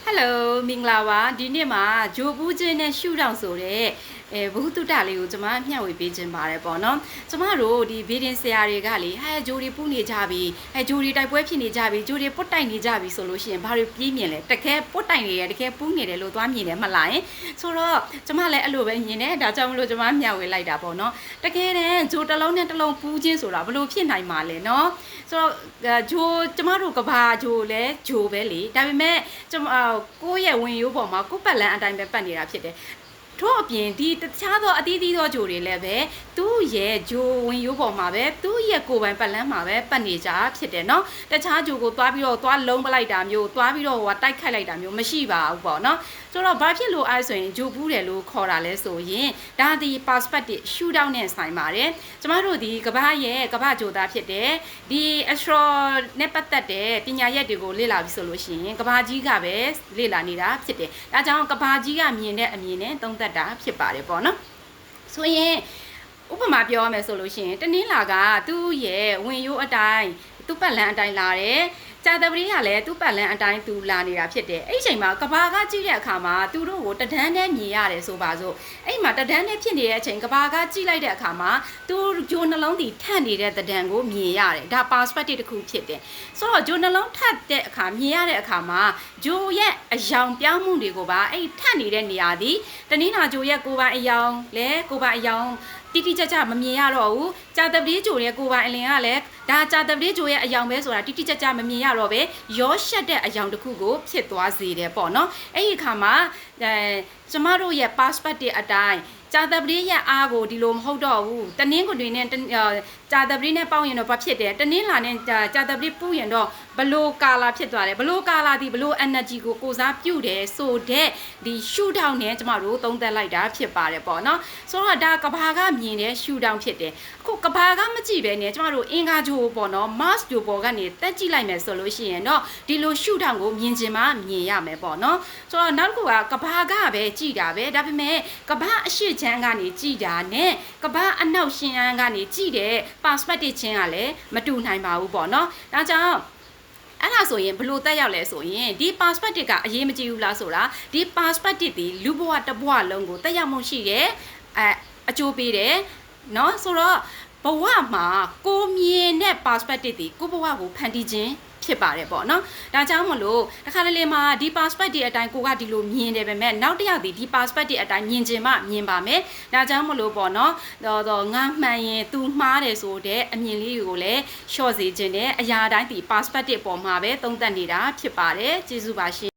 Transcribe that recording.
Hello မင်္ဂလာပါဒီနေ့မှာဂျိုဘူးချင်းနဲ့ရှူတောင်ဆိုတဲ့ဘုဟုတုတလေးကိုကျွန်မမျှဝေပေးခြင်းပါတယ်ပေါ့နော်ကျွန်မတို့ဒီဗီဒင်ဆရာတွေကလေဂျိုတွေပူးနေကြပြီဂျိုတွေတိုက်ပွဲဖြစ်နေကြပြီဂျိုတွေပုတ်တိုင်နေကြပြီဆိုလို့ရှိရင်ဘာတွေပြေးမြင်လဲတကယ်ပုတ်တိုင်နေရတကယ်ပူးနေတယ်လို့သွားမြင်တယ်မလားယင်ဆိုတော့ကျွန်မလည်းအဲ့လိုပဲမြင်တယ်ဒါကြောင့်မလို့ကျွန်မမျှဝေလိုက်တာပေါ့နော်တကယ်တမ်းဂျိုတစ်လုံးနဲ့တစ်လုံးပူးခြင်းဆိုတာဘလို့ဖြစ်နိုင်မှာလဲနော်ဆိုတော့ဂျိုကျမတို့ကဘာဂျိုလဲဂျိုပဲလေဒါပေမဲ့ကိုယ့်ရဲ့ဝင်ရိုးပေါ်မှာကိုယ့်ပတ်လန်းအတိုင်းပဲပတ်နေတာဖြစ်တယ်ထို့အပြင်ဒီတခြားသောအသီးသီးသောဂျိုတွေလည်းပဲသူ့ရဲ့ဂျိုဝင်ရိုးပေါ်မှာပဲသူ့ရဲ့ကိုယ်ပိုင်ပတ်လန်းမှာပဲပတ်နေကြဖြစ်တယ်နော်တခြားဂျိုကိုသွားပြီးတော့သွားလုံးပလိုက်တာမျိုးသွားပြီးတော့တိုက်ခိုက်လိုက်တာမျိုးမရှိပါဘူးပေါ့နော်ဆိုတော့ဘာဖြစ်လို့အဲဆိုရင်ဂျိုဘူးတယ်လို့ခေါ်တာလဲဆိုရင်ဒါဒီ perspective shoot out နဲ့ဆိုင်ပါတယ်ကျမတို့ဒီကဘာရဲ့ကဘာဂျိုသားဖြစ်တယ်ဒီ astro နဲ့ပတ်သက်တဲ့ပညာရက်တွေကိုလေ့လာပြီးဆိုလို့ရှိရင်ကဘာကြီးကပဲလေ့လာနေတာဖြစ်တယ်ဒါကြောင့်ကဘာကြီးကမြင်တဲ့အမြင်နဲ့သုံးသပ်တာဖြစ်ပါတယ်ပေါ့နော်ဆိုရင်ဥပမာပြောရမယ်ဆိုလို့ရှိရင်တနင်္လာကသူ့ရဲ့ဝင်ရိုးအတိုင်းသူ့ပတ်လန်းအတိုင်းလာတယ်ကြာတပတိကလည်းသူ့ပတ်လန်းအတိုင်းသူလာနေတာဖြစ်တယ်အဲ့ဒီချိန်မှာကဘာကကြည့်တဲ့အခါမှာသူတို့ကိုတဒန်းနဲ့မြင်ရတယ်ဆိုပါစို့အဲ့မှာတဒန်းနဲ့ဖြစ်နေတဲ့အချိန်ကဘာကကြည့်လိုက်တဲ့အခါမှာသူဂျိုနှလုံးတီထပ်နေတဲ့တဒန်းကိုမြင်ရတယ်ဒါ perspective တစ်ခုဖြစ်တယ်ဆိုတော့ဂျိုနှလုံးထပ်တဲ့အခါမြင်ရတဲ့အခါမှာဂျိုရဲ့အယောင်ပြောင်းမှုတွေကိုပါအဲ့ထပ်နေတဲ့နေရာဒီတနင်္လာဂျိုရဲ့ကိုယ်ပိုင်အယောင်လဲကိုယ်ပိုင်အယောင်တိတိကျကျမမြင်ရတော့ဘူးကြာတပတိဂျိုရဲ့ကိုယ်ပိုင်အလင်ကလည်းဒါကြာတပတိဂျိုရဲ့အယောင်ပဲဆိုတာတိတိကျကျမမြင်ရတော့ပဲရောရှက်တဲ့အယောင်တစ်ခုကိုဖြစ်သွားစေတယ်ပေါ့နော်အဲ့ဒီအခါမှာကျမတို့ရဲ့ perspective အတိုင်းကြာတပတိရဲ့အားကိုဒီလိုမဟုတ်တော့ဘူးတနင်္ဂနွေနဲ့ကြာတပတိနဲ့ပေါင်းရင်တော့ဘာဖြစ်တယ်တနင်္လာနဲ့ကြာတပတိပူးရင်တော့ဘလိုကာလာဖြစ်သွားတယ်ဘလိုကာလာဒီဘလို energy ကိုကိုစားပြုတယ်ဆိုတဲ့ဒီ shoot down နဲ့ကျမတို့သုံးသပ်လိုက်တာဖြစ်ပါတယ်ပေါ့နော်ဆိုတော့ဒါကဘာကမြင်တဲ့ shoot down ဖြစ်တယ်အခုကဘာကမကြည့်ပဲねကျမတို့အင်္ဂါဂျိုပေါ့နော် Mars ဂျိုပေါ်ကနေတက်ကြည့်လိုက်မယ်ဆိုလို့ရှိရင်တော့ဒီလို shoot down ကိုမြင်ချင်မှမြင်ရမယ်ပေါ့နော်ဆိုတော့နောက်တစ်ခုကကဘာကပဲကြည့်တာပဲဒါပေမဲ့ကဘာအရှိချမ်းကနေကြည့်တာနဲ့ကဘာအနောက်ရှင်အန်းကနေကြည့်တဲ့ perspective ချင်းကလည်းမတူနိုင်ပါဘူးပေါ့နော်ဒါကြောင့်အဲ့ဒါဆိုရင်ဘလို့တက်ရောက်လဲဆိုရင်ဒီ perspective ကအရေးမကြီးဘူးလားဆိုတာဒီ perspective ဒီလူဘဝတစ်ဘဝလုံးကိုတက်ရောက်မှုရှိတယ်အကျိုးပေးတယ်เนาะဆိုတော့ဘဝမှာကိုမြင်တဲ့ perspective ဒီကိုဘဝကိုဖန်တီးခြင်းဖြစ်ပါတယ်ပေါ့နော်ဒါကြောင့်မလို့တခါတလေမှာဒီ perspective အတိုင်းကိုကဒီလိုမြင်တယ်ပဲမဲ့နောက်တစ်ယောက်ဒီ perspective အတိုင်းမြင်ခြင်းမှမြင်ပါမယ်ဒါကြောင့်မလို့ပေါ့နော်တော့ငါမှန်ရင် तू မှားတယ်ဆိုတဲ့အမြင်လေးကိုလည်းလျှော့စေခြင်းနဲ့အရာတိုင်းဒီ perspective ပေါ်မှာပဲသုံးသပ်နေတာဖြစ်ပါတယ်ကျေးဇူးပါရှင်